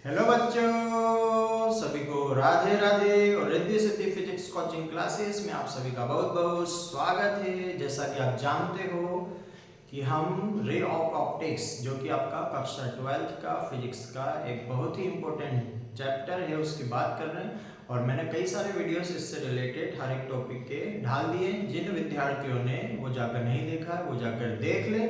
Hello बच्चों, सभी को राधे राधे और Riddhi Siddhi physics coaching classes में आप सभी का बहुत बहुत स्वागत है। जैसा कि आप जानते हो कि हम रे ऑफ ऑप्टिक्स जो कि आपका कक्षा 12th का फिजिक्स का एक बहुत ही इम्पोर्टेंट चैप्टर है उसकी बात कर रहे हैं। और मैंने कई सारे वीडियोस इससे रिलेटेड हर एक टॉपिक के डाल दिए। जिन विद्यार्थियों ने वो जाकर नहीं देखा है वो जाकर देख ले।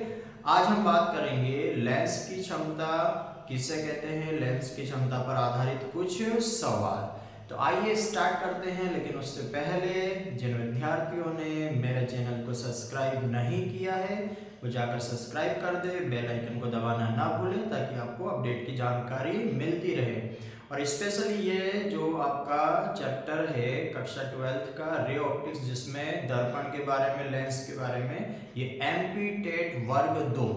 आज हम बात करेंगे लेंस की क्षमता किसे कहते हैं, लेंस की क्षमता पर आधारित कुछ सवाल। तो आइए स्टार्ट करते हैं, लेकिन उससे पहले जिन विद्यार्थियों ने मेरे चैनल को सब्सक्राइब नहीं किया है वो जाकर सब्सक्राइब कर दे, बेल आइकन को दबाना ना भूलें ताकि आपको अपडेट की जानकारी मिलती रहे। और स्पेशली ये जो आपका चैप्टर है कक्षा 12th का रे ऑप्टिक्स, जिसमें दर्पण के बारे में, लेंस के बारे में, ये एमपी टेट वर्ग 2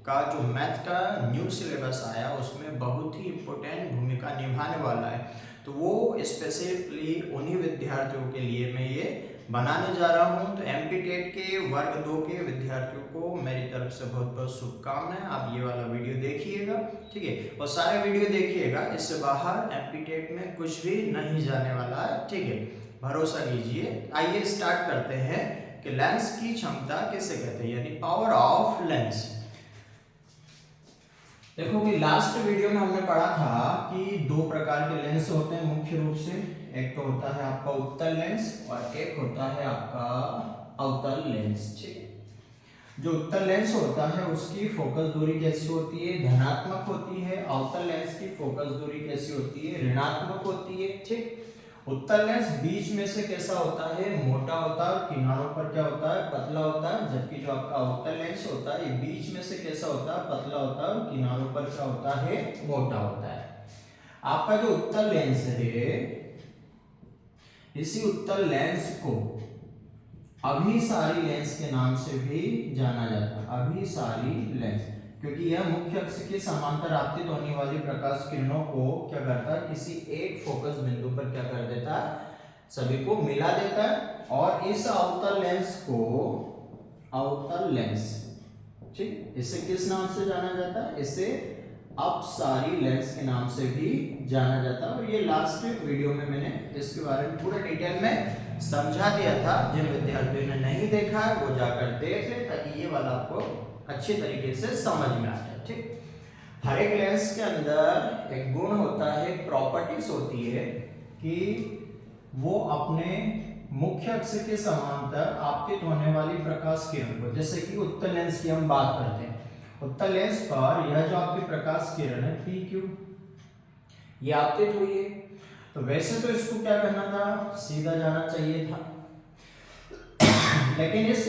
का जो मैथ का न्यू सिलेबस आया उसमें बहुत ही इम्पोर्टेंट भूमिका निभाने वाला है। तो वो स्पेसिफिकली उन्हीं विद्यार्थियों के लिए मैं ये बनाने जा रहा हूँ। तो एमपी टेट के वर्ग 2 के विद्यार्थियों को मेरी तरफ से बहुत बहुत शुभकामनाएं। आप ये वाला वीडियो देखिएगा, ठीक है, और सारे वीडियो देखिएगा। इससे बाहर एमपी टेट में कुछ भी नहीं जाने वाला है, ठीक है, भरोसा कीजिए। आइए स्टार्ट करते हैं कि लेंस की क्षमता किसे कहते हैं, यानी पावर ऑफ लेंस। देखो कि लास्ट वीडियो में हमने पढ़ा था कि दो प्रकार के लेंस होते हैं मुख्य रूप से। एक तो होता है आपका उत्तल लेंस और एक होता है आपका अवतल लेंस, ठीक है। जो उत्तल लेंस होता है उसकी फोकस दूरी कैसी होती है, धनात्मक होती है। अवतल लेंस की फोकस दूरी कैसी होती है, ऋणात्मक होती है, ठीक। उत्तल लेंस बीच में से कैसा होता है, मोटा होता है, किनारों पर क्या होता है, पतला होता है। जबकि जो आपका अवतल लेंस होता है ये बीच में से कैसा होता है, पतला होता है, और किनारों पर क्या होता है, मोटा होता है। आपका जो उत्तल लेंस है, इसी उत्तल लेंस को अभिसारी लेंस के नाम से भी जाना जाता है। अभिसारी लेंस, क्योंकि यह मुख्य अक्ष के समांतर आपतित होने वाली प्रकाश किरणों को क्या करता है, किसी एक फोकस बिंदु पर क्या कर देता है, सभी को मिला देता है। और इस अवतल लेंस को अवतल लेंस, ठीक, इसे किस नाम से जाना जाता है, इसे अपसारी लेंस के नाम से भी जाना जाता है। और ये लास्ट वीडियो में मैंने इसके बारे में पूरा डिटेल में समझा दिया था। जिन विद्यार्थियों ने नहीं देखा है वो जाकर देख ले ताकि ये वाला आपको अच्छी तरीके से समझ में आ जाए, ठीक। हर एक लेंस के अंदर एक गुण होता है, प्रॉपर्टीज होती है कि वो अपने मुख्य अक्ष के समांतर आपतित होने वाली प्रकाश किरण को, जैसे कि उत्तल लेंस की हम बात करते हैं, उत्तल लेंस पर यह जो आपकी प्रकाश किरण है PQ ये आपतित हुई है। तो वैसे तो इसको क्या करना था, सीधा जाना चाहिए था, लेकिन इस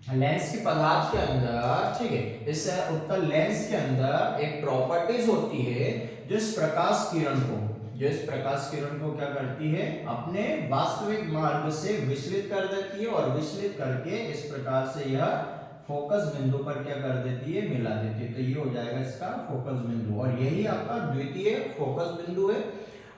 लेंस के पदार्थ के अंदर, ठीक है, इस उत्तल लेंस के अंदर एक प्रॉपर्टीज होती है जो इस प्रकाश किरण को क्या करती है, अपने वास्तविक मार्ग से विचलित कर देती है, और विचलित करके इस प्रकार से यह फोकस बिंदु पर क्या कर देती है, मिला देती है। तो ये हो जाएगा इसका फोकस बिंदु, और यही आपका द्वितीय फोकस बिंदु है।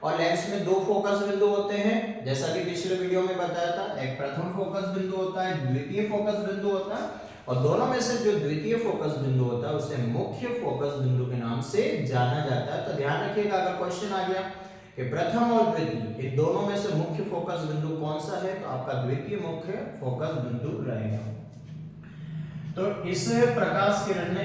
और लेंस में दो फोकस बिंदु होते हैं, जैसा कि पिछले वीडियो में बताया था। एक प्रथम फोकस बिंदु होता है, द्वितीय फोकस बिंदु होता है, और दोनों में से जो द्वितीय फोकस बिंदु होता है उसे मुख्य फोकस बिंदु के नाम से जाना जाता है। तो ध्यान रखिएगा, अगर क्वेश्चन आ गया कि प्रथम और द्वितीय ये दोनों में से मुख्य फोकस बिंदु कौन सा है, तो आपका द्वितीय मुख्य फोकस बिंदु रहेगा। तो इस प्रकाश किरण ने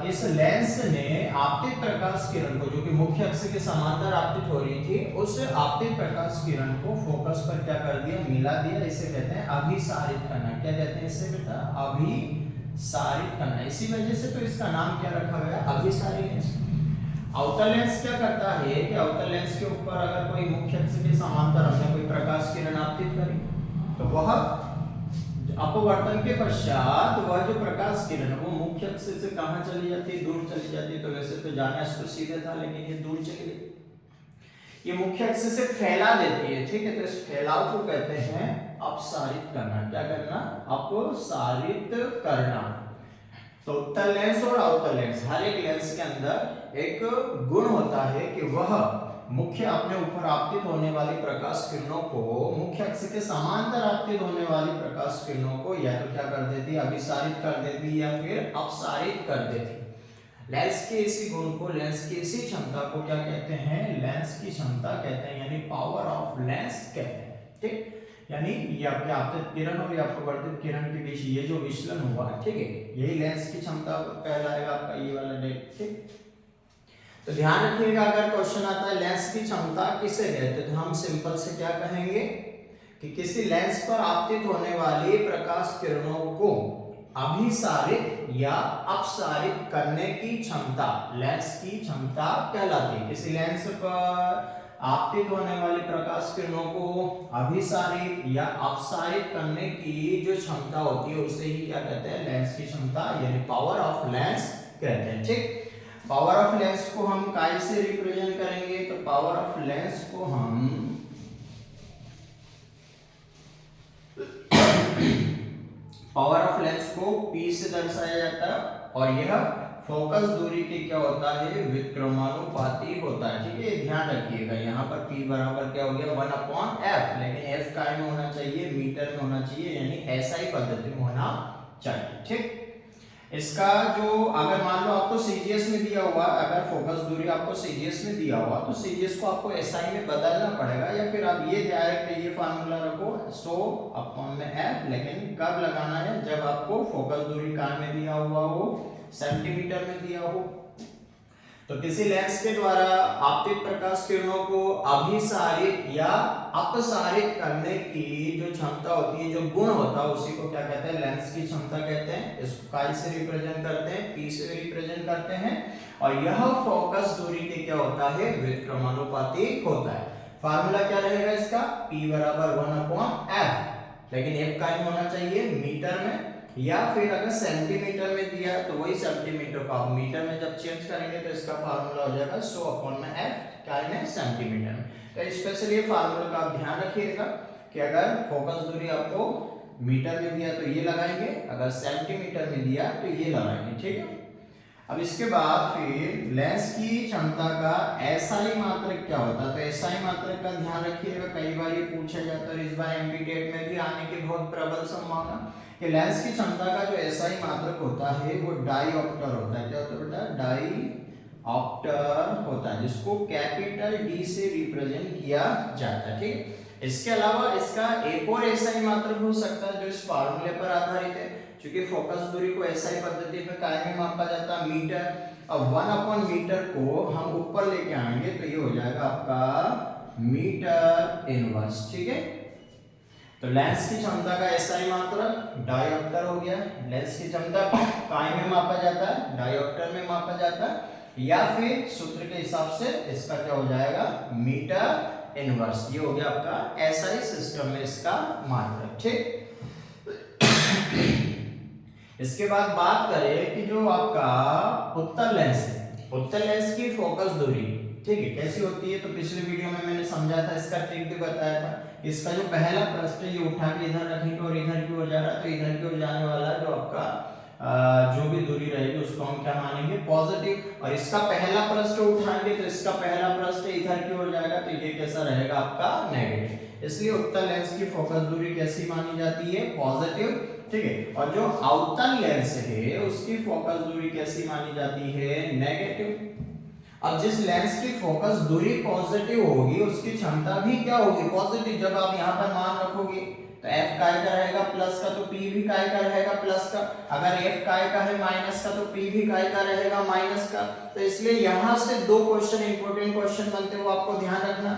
इस लेंस ने आपतित प्रकाश किरण को, जो कि मुख्य अक्ष के समांतर आपतित हो रही थी, उस आपतित प्रकाश किरण को फोकस पर क्या कर दिया, मिला दिया। इसे कहते हैं अभिसारित करना। क्या कहते हैं इसे बेटा, अभिसारित करना। इसी वजह से तो इसका नाम क्या रखा गया, अभिसारी लेंस। अवतल लेंस क्या करता है कि अवतल लेंस के ऊपर अगर कोई मुख्य अक्ष के समांतर हमने कोई प्रकाश किरण आपतित करी तो वह अपवर्तन के पश्चात वह जो प्रकाश किरण वो मुख्य अक्ष से कहां चली जाती है, दूर चली जाती है। तो वैसे तो जाना इसको सीधे था, लेकिन ये दूर चली गई, ये मुख्य अक्ष से फैला देती है, ठीक है। तो इस फैलाव को कहते हैं अपसारित करना। क्या करना, अपसारित करना। तो उत्तल लेंस और अवतल लेंस, हर एक लेंस के अंदर एक गुण होता है कि वह मुख्य अपने ऊपर आपतित होने वाली प्रकाश किरणों को, मुख्य अक्ष के समांतर आपतित होने वाली प्रकाश किरणों को या तो क्या कर देती है, अभिसारित कर देती है या फिर अपसारित कर देती है। लेंस के इसी गुण को, लेंस की इसी क्षमता को क्या कहते हैं, लेंस की क्षमता कहते हैं, यानी पावर ऑफ लेंस कहते हैं। ठीक, यानी ये आपके आपतित किरण और ये अपवर्तित किरण के बीच ये जो विचलन हुआ, ठीक है, यही लेंस की क्षमता कहलाएगा आपका ये वाला डेट। ठीक, तो ध्यान रखिएगा अगर क्वेश्चन आता है लेंस की क्षमता किसे कहते हैं, तो हम सिंपल से क्या कहेंगे कि किसी लेंस पर आपतित होने वाली प्रकाश किरणों को अभिसारित या अपसारित करने की क्षमता लेंस की क्षमता कहलाती है। किसी लेंस पर आपतित होने वाली प्रकाश किरणों को अभिसारित या अपसारित करने की जो क्षमता होती है उसे ही क्या कहते हैं, लेंस की क्षमता, यानी पावर ऑफ लेंस कहते हैं। ठीक, पावर ऑफ लेंस को हम काय से रिप्रेजेंट करेंगे, तो पावर ऑफ लेंस को हम पावर ऑफ लेंस को P से दर्शाया जाता है और यह फोकस दूरी के क्या होता है, व्युत्क्रमानुपाती होता है। ठीक है, ध्यान रखिएगा यहाँ पर P बराबर क्या हो गया 1/f, लेकिन f काय में होना चाहिए, मीटर में होना चाहिए, यानी SI पद्धति में होना चाहिए। ठीक, इसका जो अगर मान लो आपको CGS में दिया हुआ, अगर फोकस दूरी आपको CGS में दिया हुआ तो CGS को आपको SI में बदलना पड़ेगा, या फिर आप ये डायरेक्ट ये फार्मूला रखो 100/f, लेकिन कब लगाना है, जब आपको फोकस दूरी काय में दिया हुआ हो, सेंटीमीटर में दिया हो। तो किसी लेंस के द्वारा आपतित प्रकाश किरणों को अभिसारित या अपसारित करने की जो क्षमता होती है, जो गुण होता है, उसी को क्या कहते हैं, लेंस की क्षमता कहते हैं। इसको काय से रिप्रेजेंट करते हैं, P से रिप्रेजेंट करते हैं, और यह फोकस दूरी के क्या होता है, व्युत्क्रमानुपाती होता है। फार्मूला क्या रहेगा इसका, P बराबर 1/f, लेकिन f काय में होना चाहिए, मीटर में, या फिर अगर सेंटीमीटर में दिया तो वही सेंटीमीटर को आप मीटर में जब चेंज करेंगे तो इसका फार्मूला हो जाएगा 100/f, काय में, सेंटीमीटर में। तो स्पेशली ये फार्मूला का आप ध्यान रखिएगा कि अगर फोकस दूरी आपको मीटर में दिया तो ये लगाएंगे, अगर सेंटीमीटर में दिया तो ये लगाएंगे। ठीक है, अब इसके बाद फिर लेंस की क्षमता का SI मात्रक क्या होता है, तो SI मात्रक का ध्यान रखिएगा, कई बार ये पूछा जाता है, इस बार एमपी टेट में भी आने की बहुत प्रबल संभावना कि लेंस की क्षमता का जो SI मात्रक होता है वो डाईऑप्टर होता है। क्या होता है बेटा, डाईऑप्टर होता है, जिसको कैपिटल D से रिप्रेजेंट किया जाता है। ठीक, इसके अलावा इसका एक और SI मात्रक हो सकता है जो इस फार्मूले पर आधारित है, क्योंकि फोकस दूरी को SI पद्धति में काय में मापा जाता है, मीटर। अब 1/मीटर को हम ऊपर लेके आएंगे तो ये हो जाएगा आपका मीटर इनवर्स। ठीक है, तो लेंस की क्षमता का SI मात्रक डायोप्टर हो गया। लेंस की क्षमता काय में मापा जाता है, डायोप्टर में मापा जाता है, या फिर सूत्र के हिसाब से इसका क्या हो जाएगा, मीटर इनवर्स। ये हो गया आपका SI सिस्टम में इसका मात्रक। ठीक, इसके बाद बात करें कि जो आपका उत्तल लेंस है, उत्तल लेंस की फोकस दूरी, ठीक है, कैसी होती है, तो पिछले वीडियो में मैंने समझाया था, इसका ट्रिक भी बताया था। इसका जो पहला पृष्ठ है ये उठा के इधर रखेंगे और इधर की ओर जा रहा है, तो इधर की ओर जाने वाला जो आपका जो भी दूरी रहेगी उसको हम क्या मानेंगे, पॉजिटिव। और इसका पहला पृष्ठ उठाएंगे तो इसका पहला पृष्ठ इधर की ओर जाएगा, तो ये कैसा रहेगा आपका, नेगेटिव। इसलिए उत्तल लेंस की फोकस दूरी कैसी मानी जाती है, पॉजिटिव। ठीक है, और जो अवतल लेंस है उसकी फोकस दूरी कैसी मानी जाती है, नेगेटिव। अब जिस लेंस की फोकस दूरी पॉजिटिव होगी उसकी क्षमता भी क्या होगी, पॉजिटिव। जब आप यहाँ पर मान रखोगे तो f काय का रहेगा प्लस का, तो p भी काय का रहेगा प्लस का। अगर f काय का है माइनस का तो p भी काय का रहेगा माइनस का। तो इसलिए यहाँ से दो क्वेश्चन, इंपॉर्टेंट क्वेश्चन बनते हुए आपको ध्यान रखना।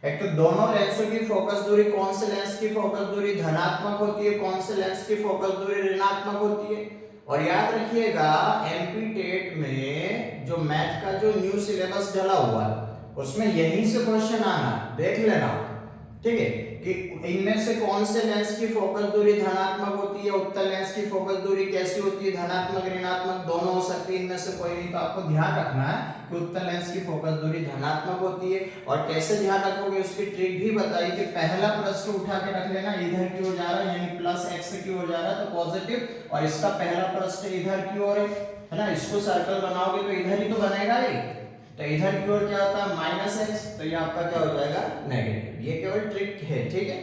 एक तो दोनों लेंसों की फोकस दूरी, कौन से लेंस की फोकस दूरी धनात्मक होती है, कौन से लेंस की फोकस दूरी ऋणात्मक होती है। और याद रखिएगा एमपी टेट में जो मैथ का जो न्यू सिलेबस डला हुआ है उसमें यहीं से क्वेश्चन आना, देख लेना। ठीक है, कि इनमें से कौन से लेंस की फोकस दूरी धनात्मक होती है, उत्तल लेंस की फोकस दूरी कैसी होती है, धनात्मक ऋणात्मक दोनों हो सकती है, इनमें से कोई नहीं। तो आपको ध्यान रखना है कि उत्तल लेंस की फोकस दूरी धनात्मक होती है। और कैसे ध्यान रखोगे उसकी ट्रिक भी बताई कि पहला पृष्ठ उठा के रख लेना, इधर की ओर जा रहा है यानी प्लस x की ओर जा रहा है तो पॉजिटिव, और इसका पहला पृष्ठ इधर की ओर है ना, इसको सर्कल बनाओगे तो इधर ही तो बनेगा ही, तो इधर की ओर क्या होता है माइनस एक्स, तो ये आपका क्या हो जाएगा नेगेटिव। ये केवल ट्रिक है। ठीक है,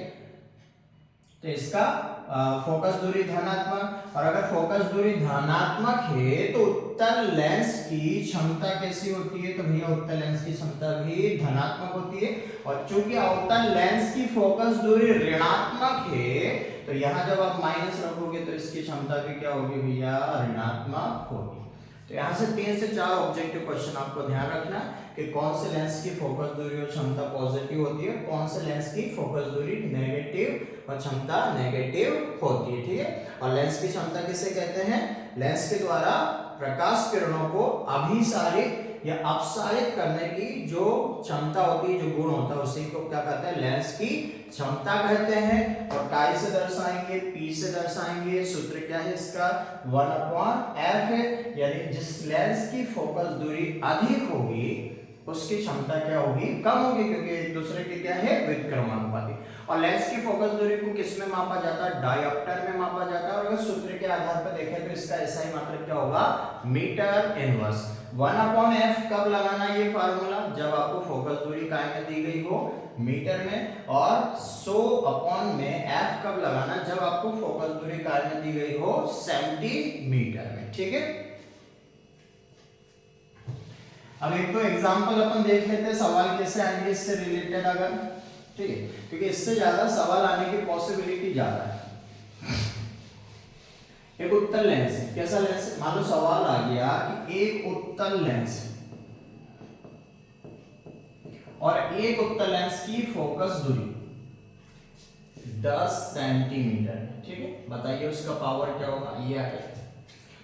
तो इसका फोकस दूरी धनात्मक, और अगर फोकस दूरी धनात्मक है तो उत्तल लेंस की क्षमता कैसी होती है, तो भैया उत्तल लेंस की क्षमता भी धनात्मक होती है। और चूंकि अवतल लेंस की फोकस दूरी ऋणात्मक है तो यहाँ जब आप माइनस रखोगे तो इसकी क्षमता भी क्या होगी भैया, ऋणात्मक होगी। तो यहाँ से 3 से 4 ऑब्जेक्टिव क्वेश्चन आपको ध्यान रखना कि कौन से लेंस की फोकस दूरी और क्षमता पॉजिटिव होती है, कौन से लेंस की फोकस दूरी नेगेटिव और क्षमता नेगेटिव होती है, ठीक है। और लेंस की क्षमता किसे कहते हैं, लेंस के द्वारा प्रकाश किरणों को अभिसारित या अपसारित करने की जो क्षमता होती है, जो गुण होता है, उसी को क्या कहते हैं, लेंस की क्षमता कहते हैं। और काय से दर्शाएंगे, पी से दर्शाएंगे। सूत्र क्या है इसका, 1/f है, यानी जिस लेंस की फोकस दूरी अधिक होगी उसकी क्षमता क्या होगी, कम होगी, क्योंकि एक दूसरे के क्या है, व्युत्क्रमानुपाती। और लेंस की फोकस दूरी को किस में मापा जाता है, डायोप्टर में मापा जाता है। और अगर सूत्र के आधार पर देखें तो इसका SI मात्रक क्या होगा, मीटर इनवर्स। 1/f कब लगाना ये फार्मूला, जब आपको फोकस दूरी काय में दी गई हो, मीटर में। और 100 में f कब लगाना, जब आपको फोकस दूरी काय में दी गई हो, सेंटीमीटर में, ठीक है। अब एक तो एग्जांपल अपन देख लेते हैं, सवाल कैसे आएंगे इससे रिलेटेड, अगर ठीक है, क्योंकि इससे ज्यादा सवाल आने की पॉसिबिलिटी ज्यादा है। एक उत्तल लेंस है, कैसा लेंस है, मान लो सवाल आ गया कि एक उत्तल लेंस और एक उत्तल लेंस की फोकस दूरी 10 सेंटीमीटर, ठीक है, बताइए उसका पावर क्या होगा, ये आ गया।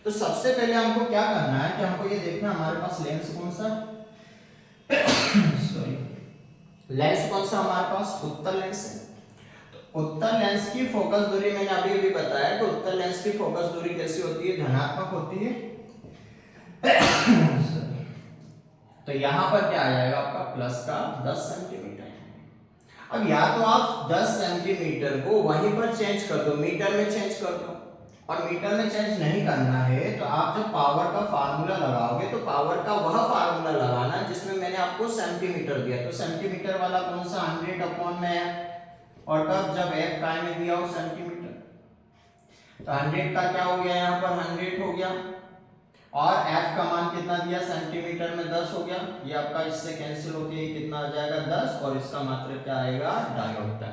तो सबसे पहले हमको क्या करना है कि हमको ये देखना हमारे पास लेंस कौन सा सॉरी लेंस कौन सा हमारे पास, उत्तल लेंस है। तो उत्तल लेंस की फोकस दूरी मैंने अभी भी बताया कि उत्तल लेंस की फोकस दूरी कैसी होती है, धनात्मक होती है। तो यहां पर क्या आ जाएगा आपका, प्लस का 10 सेंटीमीटर। अब या तो आप 10 सेंटीमीटर को वहीं पर चेंज कर दो, मीटर में चेंज कर दो, और मीटर में चेंज नहीं करना है तो आप जब पावर का फार्मूला लगाओगे तो पावर का वह फार्मूला लगाना जिसमें मैंने आपको सेंटीमीटर दिया। तो सेंटीमीटर वाला कौन सा, 100 में है, और कब, जब f काय में दिया हो, सेंटीमीटर। तो 100 का क्या हो गया, यहाँ पर 100 हो गया, और f का मान कितना दिया, सेंटीमीटर में 10 हो गया। ये आपका इससे कैंसिल होके कितना आ जाएगा, 10, और इसका मात्रक क्या आएगा, डायोप्टर।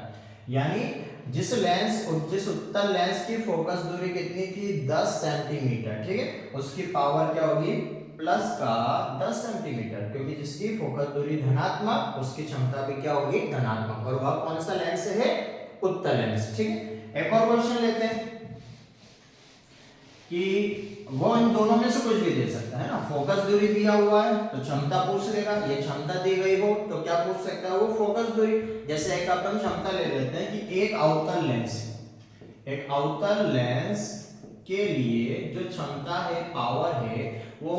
यानी जिस उत्तल लेंस की फोकस दूरी कितनी थी, 10 सेंटीमीटर, ठीक है, उसकी पावर क्या होगी, प्लस का 10 सेंटीमीटर, क्योंकि जिसकी फोकस दूरी धनात्मक उसकी क्षमता भी क्या होगी, धनात्मक। और वह कौन सा लेंस है, उत्तल लेंस, ठीक है। एक और क्वेश्चन लेते हैं कि वो इन दोनों में से कुछ भी दे सकता है ना, फोकस दूरी दिया हुआ है तो क्षमता पूछ लेगा, ये क्षमता दी गई हो तो क्या पूछ सकता है वो, फोकस दूरी। जैसे एक अपन क्षमता ले लेते हैं कि एक अवतल लेंस के लिए जो क्षमता है, पावर है, वो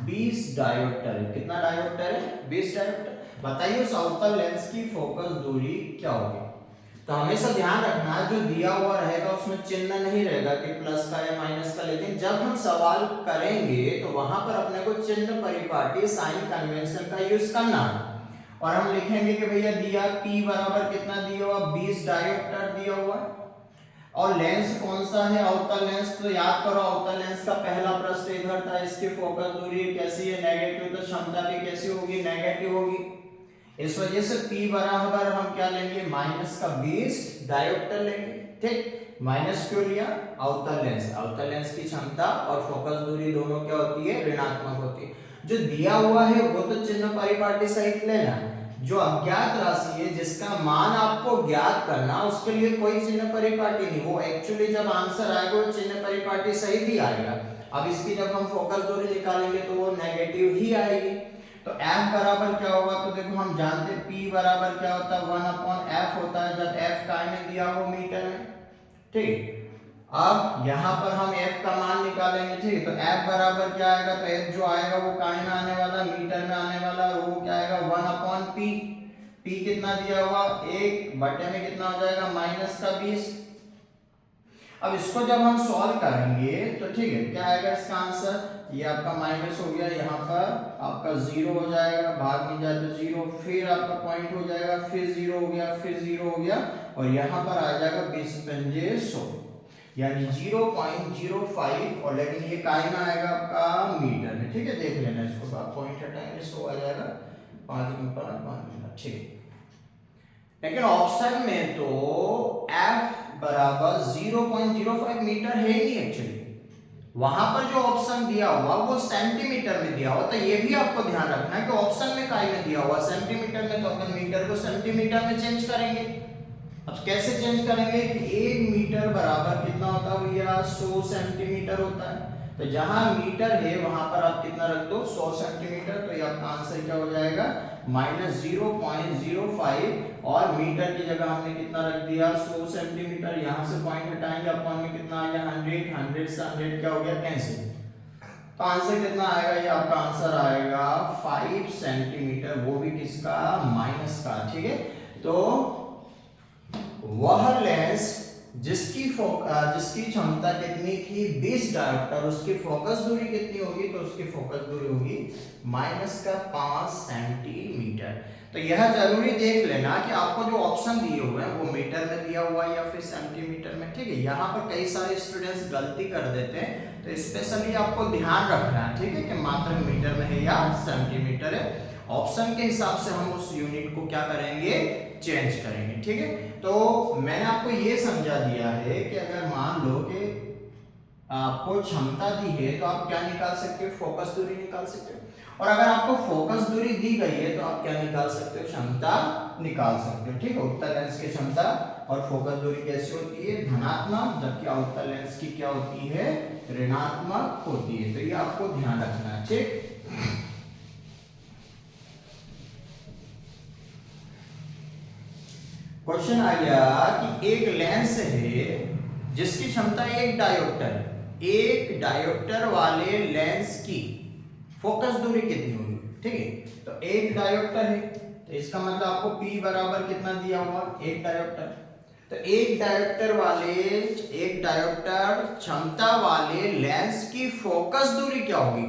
20 डायोप्टर है। कितना डायोप्टर है, 20 डायोप्टर। बताइए उस अवतल लेंस की फोकस दूरी क्या होगी। तो हमेशा ध्यान रखना जो दिया हुआ रहेगा उसमें चिन्ह नहीं रहेगा कि प्लस का या माइनस का, लेकिन जब हम सवाल करेंगे तो वहां पर अपने को चिन्ह परिपाटी साइन कन्वेंशन का यूज करना है। और हम लिखेंगे कि भैया दिया P बराबर कितना दिया हुआ, 20 डायोप्टर दिया हुआ है। और लेंस कौन सा है, अवतल लेंस। तो याद करो अवतल लेंस का पहला प्रश्न इधर था, इसकी फोकस दूरी कैसी है, नेगेटिव, तो क्षमता भी कैसी होगी, नेगेटिव होगी। इस वजह से P बराबर हम क्या लेंगे, माइनस का 20 डायोप्टर लेंगे, ठीक। माइनस क्यों लिया, अवतल लेंस की क्षमता और फोकस दूरी दोनों क्या होती है, ऋणात्मक होती है। जो दिया हुआ है वो तो चिन्ह परिपाटी सहित लेना, जो अज्ञात राशि है जिसका मान आपको ज्ञात करना, उसके लिए कोई चिन्ह परिपाटी नहीं, वो एक्चुअली जब आंसर आएगा वो चिन्ह परिपाटी सहित ही आएगा। अब इसकी जब हम फोकस दूरी निकालेंगे तो वो नेगेटिव ही आएगी। तो f बराबर क्या होगा, तो देखो हम जानते हैं P बराबर क्या होता है, 1/f होता है, जब f काय में दिया हो, मीटर में, ठीक। अब यहाँ पर हम f का मान निकालेंगे, ठीक। तो f बराबर क्या आएगा, तो f जो आएगा वो काय में आने वाला, मीटर में आने वाला, वो क्या आएगा, 1/p। p कितना दिया हुआ, 1 बटे में कितना हो जाएगा, माइनस का 20। अब इसको जब हम सॉल्व करेंगे तो ठीक है, क्या आएगा इसका आंसर, ये आपका माइनस हो गया, यहाँ पर आपका 0 हो जाएगा, भाग में जाए तो 0, फिर आपका पॉइंट हो जाएगा, फिर 0 हो गया, फिर 0 हो गया, और यहाँ पर आ जाएगा 20 पंजे 100, यानी 0.05, और लेकिन ये काय में आएगा आपका मीटर में। ठीक है, देख लेना इसको, आप पॉइंट हटाएंगे 100 आ जाएगा, 5 में 5 मिनट। ठीक, लेकिन ऑप्शन में तो F बराबर 0.05 मीटर है ही नहीं एक्चुअली, वहां पर जो ऑप्शन दिया हुआ वो सेंटीमीटर में दिया हुआ, तो ये भी आपको ध्यान रखना है कि ऑप्शन में काय में दिया हुआ सेंटीमीटर में, तो अपन मीटर को सेंटीमीटर में चेंज करेंगे। अब कैसे चेंज करेंगे कि 1 मीटर बराबर कितना होता है भैया, 100 सेंटीमीटर होता है, तो जहां मीटर है वहां पर आप कितना रख दो, 100 सेंटीमीटर, तो ये आपका आंसर क्या हो जाएगा, -0.05, और मीटर की जगह हमने कितना रख दिया, 100 सेंटीमीटर, यहां से पॉइंट हटाएंगे, अपॉन में कितना आ गया 100, 100 से 100 क्या हो गया, कैंसिल, तो आंसर कितना आएगा, ये आपका आंसर आएगा 5 सेंटीमीटर, वो भी किसका, माइनस का। ठीक है, तो वह लेंस जिसकी क्षमता कितनी थी 20 डायोप्टर, उसकी फोकस दूरी कितनी होगी, तो उसकी फोकस दूरी होगी -5 सेंटीमीटर। तो यह जरूरी देख लेना कि आपको जो ऑप्शन दिए हुए हैं वो मीटर में दिया हुआ है या फिर सेंटीमीटर में। ठीक है, यहाँ पर कई सारे स्टूडेंट्स गलती कर देते हैं, तो स्पेशली आपको ध्यान रखना है, ठीक है, कि मात्रक मीटर में है या सेंटीमीटर है। ऑप्शन के हिसाब से हम उस यूनिट को क्या करेंगे, चेंज करेंगे। ठीक है, तो मैंने आपको ये समझा दिया है कि अगर मान लो कि आपको क्षमता दी है तो आप क्या निकाल सकते हो, फोकस दूरी निकाल सकते हो, और अगर आपको फोकस दूरी दी गई है तो आप क्या निकाल सकते हो, क्षमता निकाल सकते हो। ठीक है, उत्तल लेंस की क्षमता और फोकस दूरी कैसी होती है, धनात्मक, जबकि अवतल लेंस की क्या होती है, ऋणात्मक होती है, तो ये आपको ध्यान रखना है। ठीक, क्वेश्चन आ गया कि एक लेंस है जिसकी क्षमता 1 डायोप्टर है, 1 डायोप्टर वाले लेंस की फोकस दूरी कितनी होगी। ठीक है, तो 1 डायोप्टर है, तो इसका मतलब आपको P बराबर कितना दिया हुआ, 1 डायोप्टर, तो 1 डायोप्टर क्षमता वाले लेंस की फोकस दूरी क्या होगी,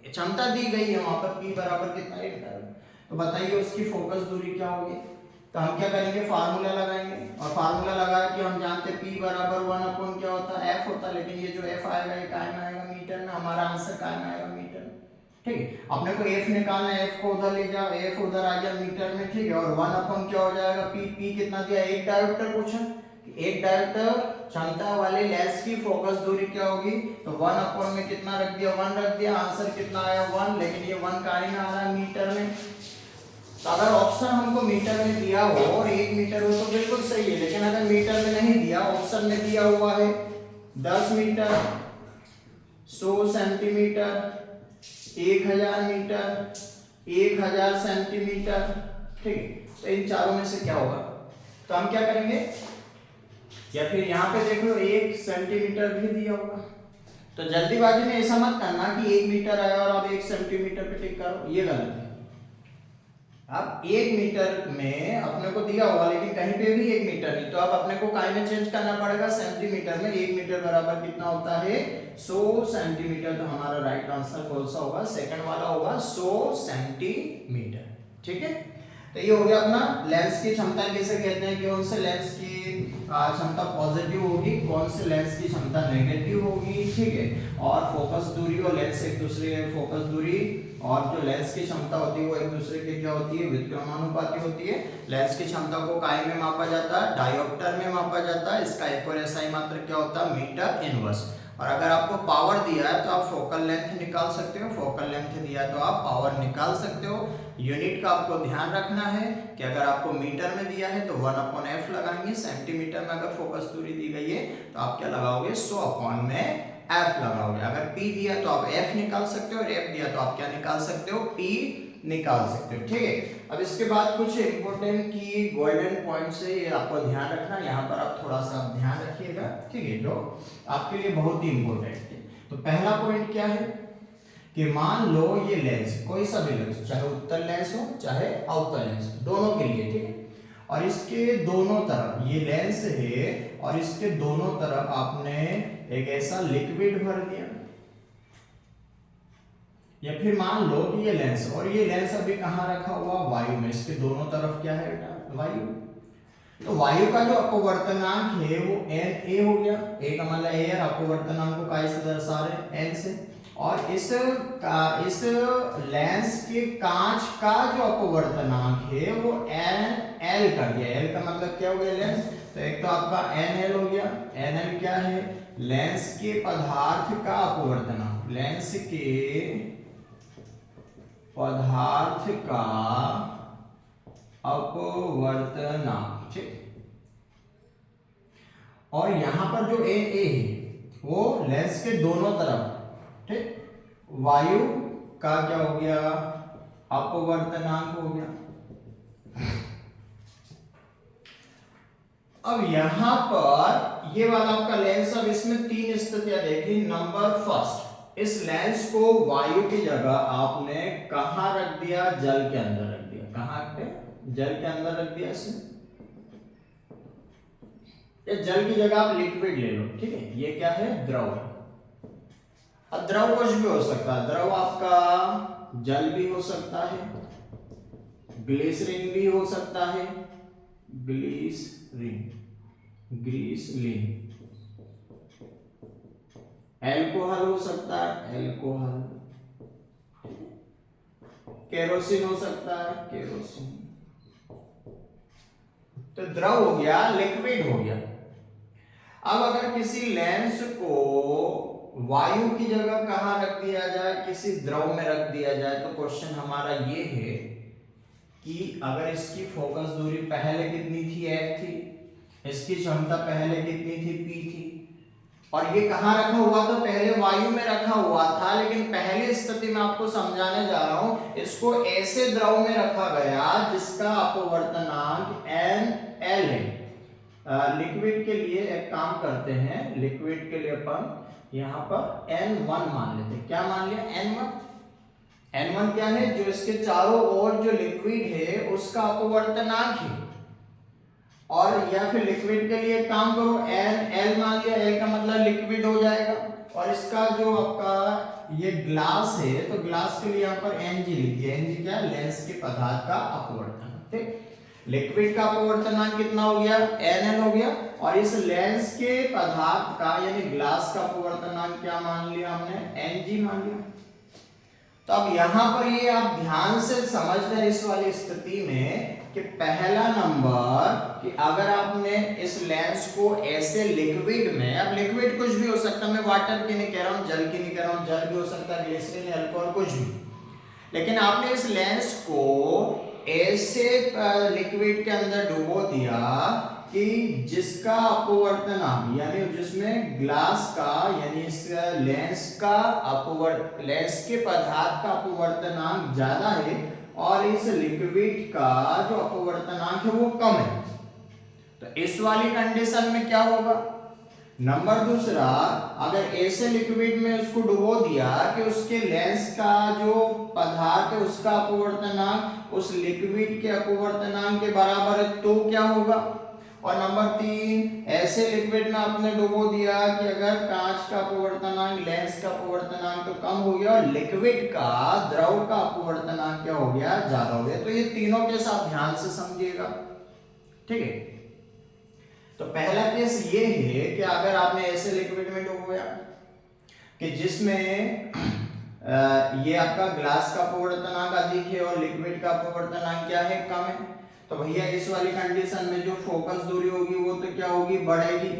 क्षमता दी गई है वहां पर P बराबर कितना, 1 डायोप्टर, तो बताइए उसकी फोकस दूरी क्या होगी। तो हम क्या करेंगे, फार्मूला लगाएंगे, और फार्मूला लगा के हम जानते हैं P बराबर 1 क्या होता है, F होता है, लेकिन ये जो F आएगा ये काय में आएगा, मीटर में, हमारा आंसर काय में आएगा, मीटर में। ठीक है, अपने को F निकालना है, F को उधर ले जाओ, F उधर आ गया मीटर में। ठीक है, और 1 क्या हो जाएगा, P कितना दिया, 1 डायोप्टर पूछा, 1 डायोप्टर क्षमता वाले लेंस की फोकस दूरी क्या होगी, तो 1 में कितना रख दिया, 1 रख दिया, आंसर कितना आया 1, लेकिन ये 1 काय में आ रहा है, मीटर में। तो अगर ऑप्शन हमको मीटर में दिया हो और 1 मीटर हो तो बिल्कुल सही है, लेकिन अगर मीटर में नहीं दिया, ऑप्शन में दिया हुआ है 10 मीटर, 100 सेंटीमीटर, 1000 मीटर, 1000 सेंटीमीटर। ठीक है, तो इन चारों में से क्या होगा, तो हम क्या करेंगे, या फिर यहाँ पे देख लो 1 सेंटीमीटर भी दिया होगा, तो जल्दीबाजी में ऐसा मत करना कि 1 मीटर आया और आप 1 सेंटीमीटर पे टिक करो, ये गलत है। अब 1 मीटर में अपने को दिया हुआ, लेकिन कहीं पे भी 1 मीटर नहीं, तो अब अपने को काय में चेंज करना पड़ेगा, सेंटीमीटर में। 1 मीटर बराबर कितना होता है, 100 सेंटीमीटर, तो हमारा राइट आंसर कौन सा होगा, सेकंड वाला होगा, 100 सेंटीमीटर। ठीक है, तो ये हो गया अपना लेंस की क्षमता किसे कहते हैं, कौन से लेंस की क्षमता पॉजिटिव होगी, कौन से लेंस की क्षमता नेगेटिव होगी। ठीक है, और फोकस दूरी और लेंस एक दूसरे, फोकस दूरी और जो लेंस की क्षमता होती है वो एक दूसरे के क्या होती है, व्युत्क्रमानुपाती होती है। लेंस की क्षमता को काय में मापा जाता है, डायोप्टर में मापा जाता है, इसका एक और ऐसा ही मात्रक क्या होता है, मीटर इनवर्स। और अगर आपको पावर दिया है तो आप फोकल लेंथ निकाल सकते हो, फोकल लेंथ दिया है तो आप पावर निकाल सकते हो। यूनिट का आपको ध्यान रखना है कि अगर आपको मीटर में दिया है तो 1/f लगाएंगे, सेंटीमीटर में अगर फोकस दूरी दी गई है तो आप क्या लगाओगे, 100/f लगाओगे। अगर P दिया तो आप F निकाल सकते हो, और F दिया तो आप क्या निकाल सकते हो, P निकाल सकते हो। ठीक है, अब इसके बाद कुछ इंपॉर्टेंट की गोल्डन पॉइंट से आपको ध्यान रखना, यहाँ पर आप थोड़ा सा ध्यान रखिएगा। ठीक है, जो आपके लिए बहुत ही इंपॉर्टेंट है। तो पहला पॉइंट क्या है कि मान लो ये लेंस, कोई सा भी लेंस, चाहे उत्तल लेंस हो चाहे अवतल लेंस, दोनों के लिए, ठीक है, और इसके दोनों तरफ ये लेंस है और इसके दोनों तरफ आपने एक ऐसा लिक्विड भर दिया, या फिर मान लो कि ये लेंस, और ये लेंस अभी कहाँ रखा हुआ, वायु में, इसके दोनों तरफ क्या है बेटा, वायु। तो वायु का जो अपवर्तनांक है वो एन ए हो गया, ए का मतलब एयर, अपवर्तनांक को काय से दर्शा रहे, एन से। और इस लेंस के कांच का जो अपवर्तनांक है वो एन एल कर दिया, एल का मतलब क्या हो गया, लेंस। तो एक तो आपका एन एल हो गया, एन एल क्या है, लेंस के पदार्थ का अपवर्तनांक, लेंस के पदार्थ का अपवर्तनांक, ठीक। और यहां पर जो एन ए है वो लेंस के दोनों तरफ, ठीक, वायु का क्या हो गया, अपवर्तनांक हो गया। अब यहां पर ये वाला आपका लेंस, अब इसमें तीन स्थितियां देखी। नंबर फर्स्ट, इस लेंस को वायु की जगह आपने कहां रख दिया, जल के अंदर रख दिया, कहां पे, जल के अंदर रख दिया इसे, या जल की जगह आप लिक्विड ले लो, ठीक है, ये क्या है, द्रव है। अब द्रव कुछ भी हो सकता है, द्रव आपका जल भी हो सकता है, ग्लिसरीन भी हो सकता है, ग्लिसरीन, ग्लिसरीन, एल्कोहल हो सकता है, एल्कोहल, केरोसिन हो सकता है, केरोसिन। तो द्रव हो गया, लिक्विड हो गया। अब अगर किसी लेंस को वायु की जगह कहां रख दिया जाए, किसी द्रव में रख दिया जाए, तो क्वेश्चन हमारा ये है कि अगर इसकी फोकस दूरी पहले कितनी थी, f थी, इसकी क्षमता पहले कितनी थी, p थी, और ये कहां रखा हुआ था, पहले वायु में रखा हुआ था, लेकिन पहली स्थिति में आपको समझाने जा रहा हूं, इसको ऐसे द्रव में रखा गया जिसका अपवर्तनांक NL है। लिक्विड के लिए एक काम करते हैं, लिक्विड के लिए अपन यहां पर N1 मान लेते हैं, क्या मान लिया, N1। N1 क्या है, जो इसके चारों ओर जो लिक्विड है उसका अपवर्तनांक है। और या फिर लिक्विड के लिए काम करो, NL मान लिया, L का मतलब लिक्विड हो जाएगा। और इसका जो आपका ये ग्लास है, तो ग्लास के लिए यहाँ पर Ng लिख दिया, Ng क्या, लेंस के पदार्थ का अपवर्तनांक, ठीक। लिक्विड का अपवर्तनांक कितना हो गया, NL हो गया, और इस लेंस के पदार्थ का यानी ग्लास का अपवर्तनांक क्या मान लिया हमने, Ng मान लिया। तो अब यहां पर ये आप ध्यान से समझ रहे इस वाली स्थिति में कि पहला नंबर कि अगर आपने इस लेंस को ऐसे लिक्विड में, अब लिक्विड कुछ भी हो सकता है, मैं वाटर की नहीं कह रहा हूं, जल की नहीं कह रहा हूं, जल भी हो सकता है, ग्लिसरीन, अल्कोहल, कुछ भी, लेकिन आपने इस लेंस को ऐसे लिक्विड के अंदर डुबो दिया कि जिसका अपवर्तनांक यानी जिसमें ग्लास का यानी इस लेंस का लेंस के पदार्थ का अपवर्तनांक ज्यादा है और इस लिक्विड का जो अपवर्तनांक है वो कम है। तो इस वाली कंडीशन में क्या होगा, नंबर दूसरा, अगर ऐसे लिक्विड में उसको डुबो दिया कि उसके लेंस का जो पदार्थ है उसका अपवर्तनांक उस लिक्विड के अपवर्तनांक के बराबर है, तो क्या होगा। और नंबर तीन, ऐसे लिक्विड में आपने डुबो दिया कि अगर कांच का अपवर्तनांक लेंस का अपवर्तनांक तो कम हो गया और लिक्विड का, द्रव का अपवर्तनांक क्या हो गया, ज्यादा हो गया। तो ये तीनों केस आप ध्यान से समझिएगा, ठीक है। तो पहला केस ये है कि अगर आपने ऐसे लिक्विड में डुबोया कि जिसमें ये आपका ग्लास का अपवर्तनांक अधिक है और लिक्विड का अपवर्तनांक क्या है, कम है, तो भैया इस वाली कंडीशन में जो फोकस दूरी होगी वो तो क्या होगी, बढ़ेगी।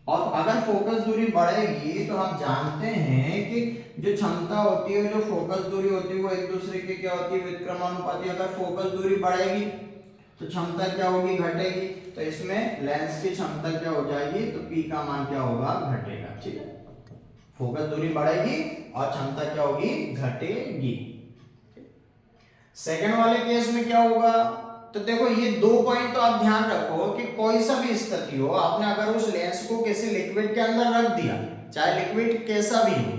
और अगर फोकस दूरी बढ़ेगी तो हम जानते हैं कि जो क्षमता होती है, जो फोकस दूरी होती है वो एक दूसरे की क्या होती है, व्युत्क्रमानुपाती। अगर फोकस दूरी बढ़ेगी तो क्षमता क्या होगी, घटेगी। तो इसमें लेंस की क्षमता क्या हो जाएगी, तो P का मान क्या होगा, घटेगा, ठीक है। फोकस दूरी बढ़ेगी और क्षमता क्या होगी, घटेगी। सेकंड वाले केस में क्या होगा, तो देखो ये दो पॉइंट तो आप ध्यान रखो कि कोई सा भी स्थिति हो, आपने अगर उस लेंस को किसी लिक्विड के अंदर रख दिया, चाहे लिक्विड कैसा भी हो,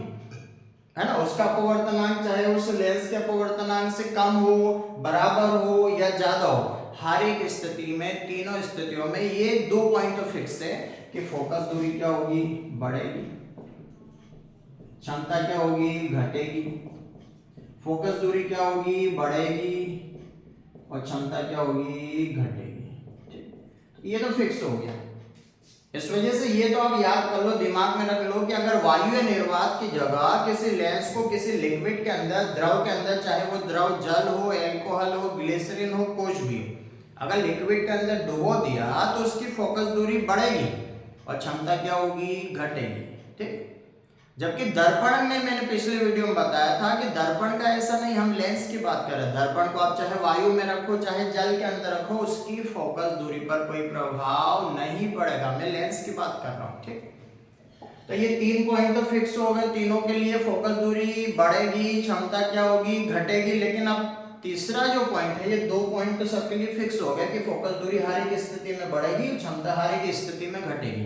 है ना, उसका अपवर्तनांक चाहे उस लेंस के अपवर्तनांक से कम हो, बराबर हो या ज्यादा हो, हर एक स्थिति में, तीनों स्थितियों में ये 2 पॉइंट तो फिक्स है कि फोकस दूरी क्या होगी, बढ़ेगी, क्षमता क्या होगी, घटेगी। फोकस दूरी क्या होगी, बढ़ेगी, और क्षमता क्या होगी, घटेगी। ये तो फिक्स हो गया। इस वजह से ये तो आप याद कर लो, दिमाग में रख लो कि अगर वायु या निर्वात की जगह किसी लेंस को किसी लिक्विड के अंदर, द्रव के अंदर, चाहे वो द्रव जल हो, अल्कोहल हो, ग्लिसरीन हो, कुछ भी, अगर लिक्विड के अंदर डुबो दिया तो उसकी फोकस दूरी बढ़ेगी और क्षमता क्या होगी, घटेगी। ठीक। जबकि दर्पण में मैंने पिछले वीडियो में बताया था कि दर्पण का ऐसा नहीं, हम लेंस की बात कर रहे हैं। दर्पण को आप चाहे वायु में रखो, चाहे जल के अंदर रखो, उसकी फोकस दूरी पर कोई प्रभाव नहीं पड़ेगा। मैं लेंस की बात कर रहा हूं। ठीक। तो ये 3 पॉइंट तो फिक्स हो गए, तीनों के लिए फोकस दूरी बढ़ेगी, क्षमता क्या होगी, घटेगी। लेकिन अब तीसरा जो पॉइंट है, ये 2 पॉइंट तो सबके लिए फिक्स हो गए कि फोकस दूरी हर एक स्थिति में बढ़ेगी, क्षमता हर एक स्थिति में घटेगी।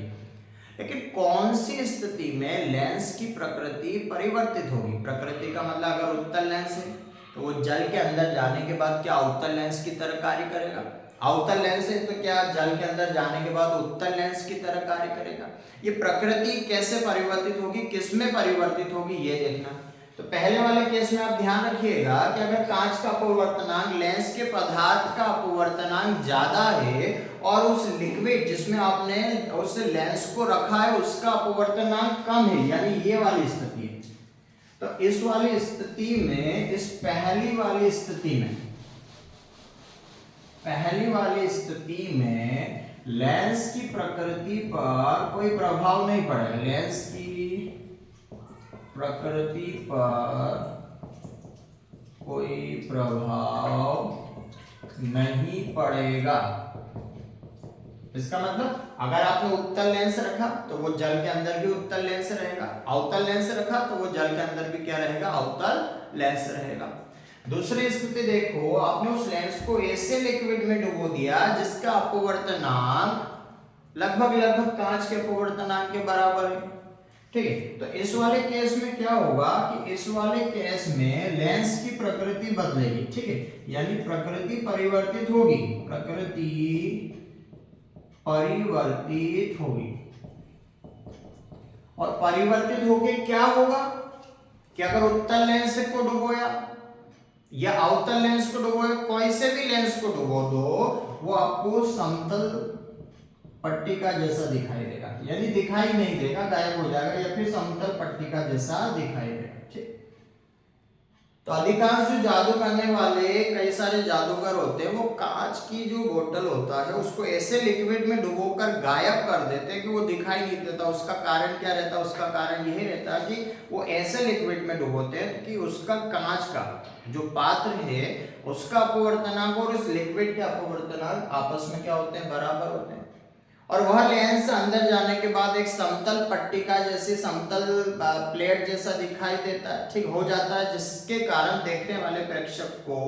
लेकिन कौन सी स्थिति में लेंस की प्रकृति परिवर्तित होगी? प्रकृति का मतलब अगर उत्तल लेंस है तो वो जल के अंदर जाने के बाद क्या उत्तल लेंस की तरह कार्य करेगा? अवतल लेंस है तो क्या जल के अंदर जाने के बाद उत्तल लेंस की तरह कार्य करेगा? ये प्रकृति कैसे परिवर्तित होगी, किसमें परिवर्तित होगी, ये देखना। तो पहले वाले केस में आप ध्यान रखिएगा कि अगर कांच का अपवर्तनांक लेंस के पदार्थ का अपवर्तनांक ज्यादा है और उस लिक्विड जिसमें आपने उस लेंस को रखा है उसका अपवर्तनांक कम है, यानी ये वाली स्थिति है, तो इस वाली स्थिति में, इस पहली वाली स्थिति में लेंस की प्रकृति पर कोई प्रभाव नहीं पड़ेगा। लेंस की प्रकृति पर कोई प्रभाव नहीं पड़ेगा। इसका मतलब अगर आपने उत्तल लेंस रखा तो वो जल के अंदर भी उत्तल लेंस रहेगा, अवतल लेंस रखा तो वो जल के अंदर भी क्या रहेगा, अवतल लेंस रहेगा। दूसरी स्थिति देखो, आपने उस लेंस को ऐसे लिक्विड में डुबो दिया जिसका अपवर्तनांक लगभग कांच के अपवर्तनांक के बराबर है। ठीक है। तो इस वाले केस में क्या होगा कि इस वाले केस में लेंस की प्रकृति बदलेगी। ठीक है, यानी प्रकृति परिवर्तित होगी, और परिवर्तित होके क्या होगा कि अगर उत्तल लेंस को डुबोया या अवतल लेंस को डुबोया, कोई से भी लेंस को डुबो दो, वो आपको समतल पट्टिका जैसा दिखाई देगा, यानी दिखाई नहीं देगा, गायब हो जाएगा, या फिर समतल पट्टिका जैसा दिखाई देगा। ठीक। तो अधिकांश जो जादू करने वाले कई सारे जादूगर होते हैं, वो कांच की जो बोतल होता है उसको ऐसे लिक्विड में डुबोकर गायब कर देते हैं कि वो दिखाई नहीं देता। उसका कारण क्या रहता है? उसका कारण यही रहता है कि वो ऐसे लिक्विड में डुबोते हैं कि उसका कांच का जो पात्र है उसका अपवर्तनांक और उस लिक्विड के अपवर्तनांक आपस में क्या होते हैं, बराबर होते हैं, और वह लेंस अंदर जाने के बाद एक समतल पट्टिका जैसी, समतल प्लेट जैसा दिखाई देता है, ठीक हो जाता है, जिसके कारण देखने वाले प्रेक्षक को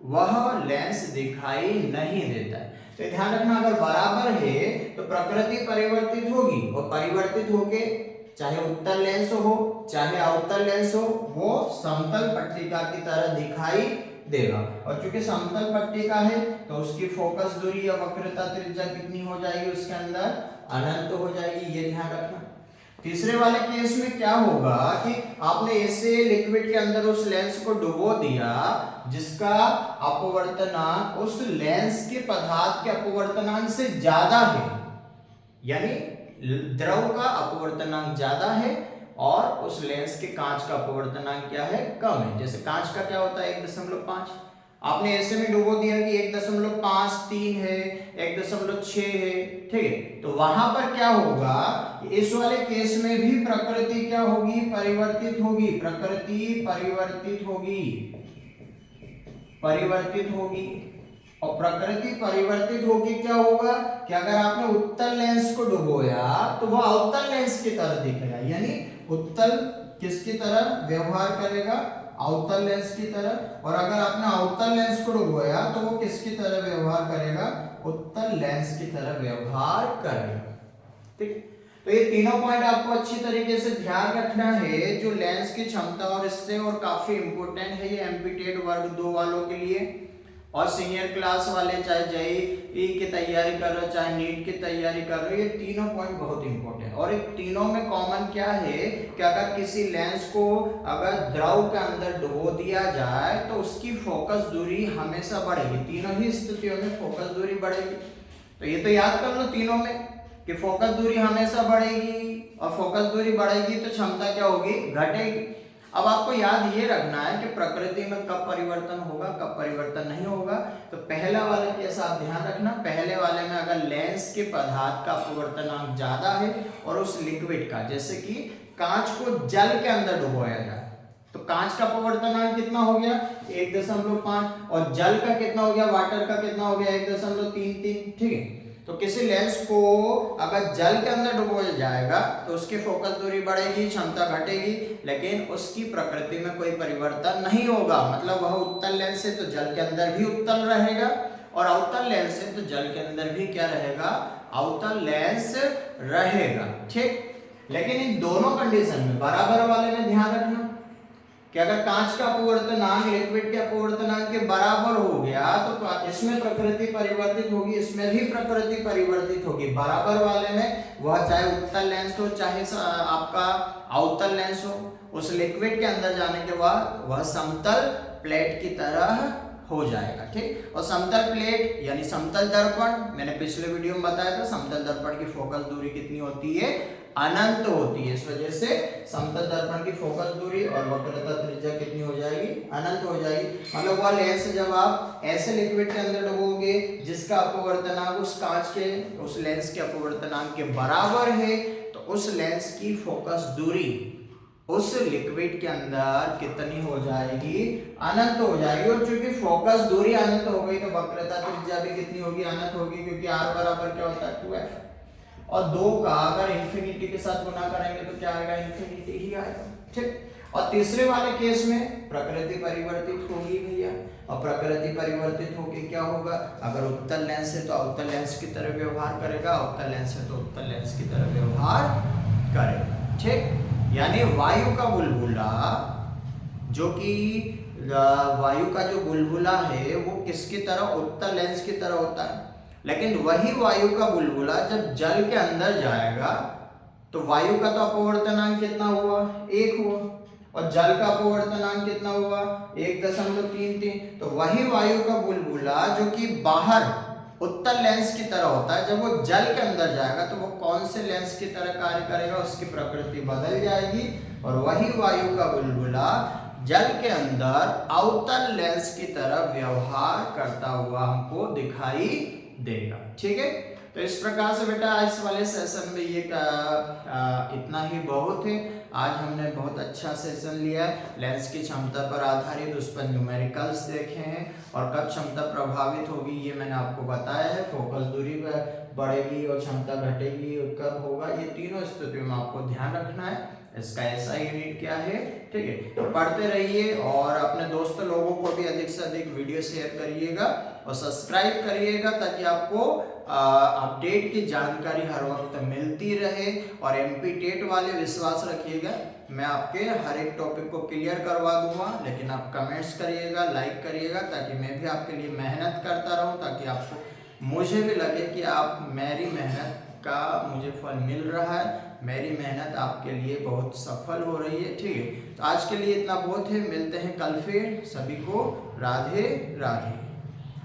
वह लेंस दिखाई नहीं देता है। तो ध्यान रखना, अगर बराबर है तो प्रकृति परिवर्तित होगी, और परिवर्तित होके चाहे उत्तल लेंस हो चाहे अवतल लेंस हो, वो समतल पट्टिका की तरह दिखाई देगा। और चूंकि समतल पट्टिका है तो उसकी फोकस दूरी या वक्रता त्रिज्या कितनी हो जाएगी, उसके अंदर अनंत हो जाएगी, ये ध्यान रखना। तीसरे वाले केस में क्या होगा कि आपने ऐसे लिक्विड के अंदर उस लेंस को डुबो दिया जिसका अपवर्तनांक उस लेंस के पदार्थ के अपवर्तनांक से ज्यादा है, यानी द्रव का अपवर्तनांक ज्यादा है और उस लेंस के कांच का अपवर्तनांक क्या है, कम है। जैसे कांच का क्या होता है 1.5, आपने ऐसे में डुबो दिया कि 1.53 है, 1.6 है, ठीक है। तो वहां पर क्या होगा, इस वाले केस में भी प्रकृति क्या होगी, परिवर्तित होगी, प्रकृति परिवर्तित होगी। और प्रकृति परिवर्तित होके क्या होगा कि अगर आपने उत्तल लेंस को डुबोया तो वह अवतल लेंस की तरह दिखेगा, यानी उत्तल किसकी तरह व्यवहार करेगा, अवतल लेंस की तरह। और अगर आपने अवतल लेंस को डुबोया तो वो किसकी तरह व्यवहार करेगा, उत्तल लेंस की तरह व्यवहार करेगा। ठीक। तो ये तीनों पॉइंट आपको अच्छी तरीके से ध्यान रखना है, जो लेंस की क्षमता और इससे, और काफी इंपॉर्टेंट है ये एमपीटेड वर्ग 2 वालों के लिए। और सीनियर क्लास वाले चाहे जेईई की तैयारी कर रहे हो चाहे नीट की तैयारी कर रहे हो, ये तीनों पॉइंट बहुत इंपॉर्टेंट। और एक तीनों में कॉमन क्या है कि अगर किसी लेंस को अगर द्रव के अंदर डुबो दिया जाए तो उसकी फोकस दूरी हमेशा बढ़ेगी, तीनों ही स्थितियों में फोकस दूरी बढ़ेगी। तो ये तो याद कर लो तीनों में कि फोकस दूरी हमेशा बढ़ेगी और फोकस दूरी बढ़ेगी तो क्षमता क्या होगी, घटेगी। अब आपको याद ये रखना है कि प्रकृति में कब परिवर्तन होगा कब परिवर्तन नहीं होगा। तो पहला वाला कैसा आप ध्यान रखना, पहले वाले में अगर लेंस के पदार्थ का अपवर्तनांक ज्यादा है और उस लिक्विड का, जैसे कि कांच को जल के अंदर डुबोया जाए तो कांच का अपवर्तनांक कितना हो गया 1.5 और जल का कितना हो गया, वाटर का कितना हो गया 1.33, ठीक है। तो किसी लेंस को अगर जल के अंदर डुबोया जाएगा तो उसकी फोकस दूरी बढ़ेगी, क्षमता घटेगी, लेकिन उसकी प्रकृति में कोई परिवर्तन नहीं होगा। मतलब वह उत्तल लेंस है तो जल के अंदर भी उत्तल रहेगा और अवतल लेंस है तो जल के अंदर भी क्या रहेगा, अवतल लेंस रहेगा, ठीक। लेकिन इन दोनों कंडीशन में बराबर वाले में ध्यान रखना कि अगर कांच का अपवर्तनांक लिक्विड के अपवर्तनांक के बराबर हो गया तो इसमें प्रकृति परिवर्तित होगी, इसमें भी प्रकृति परिवर्तित होगी। बराबर वाले में वह चाहे उत्तल लेंस हो चाहे आपका अवतल लेंस हो, उस लिक्विड के अंदर जाने के बाद वह समतल प्लेट की तरह हो जाएगा, ठीक। और समतल प्लेट यानी समतल दर्पण, मैंने पिछले वीडियो में बताया था समतल दर्पण की फोकस दूरी कितनी होती है, अनंत होती है। इस वजह से समतल दर्पण की फोकस दूरी और वक्रता त्रिज्या कितनी हो जाएगी, अनंत हो जाएगी। मतलब वह लेंस जब आप ऐसे लिक्विड के अंदर डुबोगे जिसका अपवर्तनांक उस कांच के उस लेंस के अपवर्तनांक के बराबर है तो उस लेंस की फोकस दूरी उस लिक्विड के अंदर कितनी हो जाएगी, अनंत हो जाएगी। और चूंकि फोकस दूरी अनंत हो गई तो वक्रता त्रिज्या भी कितनी होगी, अनंत होगी, क्योंकि r बराबर क्या होता है 2f। और 2 का अगर इंफिनिटी के साथ गुना करेंगे तो क्या आएगा, इंफिनिटी ही आएगा, ठीक। और तीसरे वाले केस में प्रकृति परिवर्तित होगी भैया, और प्रकृति परिवर्तित होके क्या होगा, अगर उत्तल लेंस है तो अवतल लेंस की तरह व्यवहार करेगा, अवतल लेंस है तो उत्तल लेंस की तरह व्यवहार करेगा, ठीक। यानी वायु का बुलबुला जो कि वायु का जो बुलबुला है वो किसकी तरह, उत्तल लेंस की तरह होता है। लेकिन वही वायु का बुलबुला जब जल के अंदर जाएगा तो वायु का तो अपवर्तनांक कितना हुआ, 1 हुआ, और जल का अपवर्तनांक कितना हुआ 1.33। तो वही वायु का बुलबुला जो कि बाहर उत्तल लेंस की तरह होता है, जब वो जल के अंदर जाएगा तो वो कौन से लेंस की तरह कार्य करेगा, उसकी प्रकृति बदल जाएगी। और वही वायु का बुलबुला जल के अंदर अवतल लेंस की तरह व्यवहार करता हुआ हमको दिखाई देगा, ठीक है। तो इस प्रकार से बेटा इस वाले सेशन में ये इतना ही बहुत है। आज हमने बहुत अच्छा सेशन लिया है, लेंस की क्षमता पर आधारित उस पर न्यूमेरिकल्स देखे हैं और कब क्षमता प्रभावित होगी ये मैंने आपको बताया है, फोकस दूरी बढ़ेगी और क्षमता घटेगी कब होगा, ये तीनों स्थितियों में आपको ध्यान रखना है। इसका ऐसा यूनिट क्या है, ठीक है। तो पढ़ते रहिए और अपने दोस्तों लोगों को भी अधिक से अधिक वीडियो शेयर करिएगा और सब्सक्राइब करिएगा ताकि आपको अपडेट की जानकारी हर वक्त मिलती रहे। और एमपी टेट वाले विश्वास रखिएगा, मैं आपके हर एक टॉपिक को क्लियर करवा दूंगा, लेकिन आप कमेंट्स करिएगा, लाइक करिएगा ताकि मैं भी आपके लिए मेहनत करता रहूं, ताकि आपको मुझे भी लगे कि आप मेरी मेहनत का मुझे फल मिल रहा है, मेरी मेहनत आपके लिए बहुत सफल हो रही है, ठीक है। तो आज के लिए इतना बहुत है, मिलते हैं कल फिर, सभी को राधे राधे।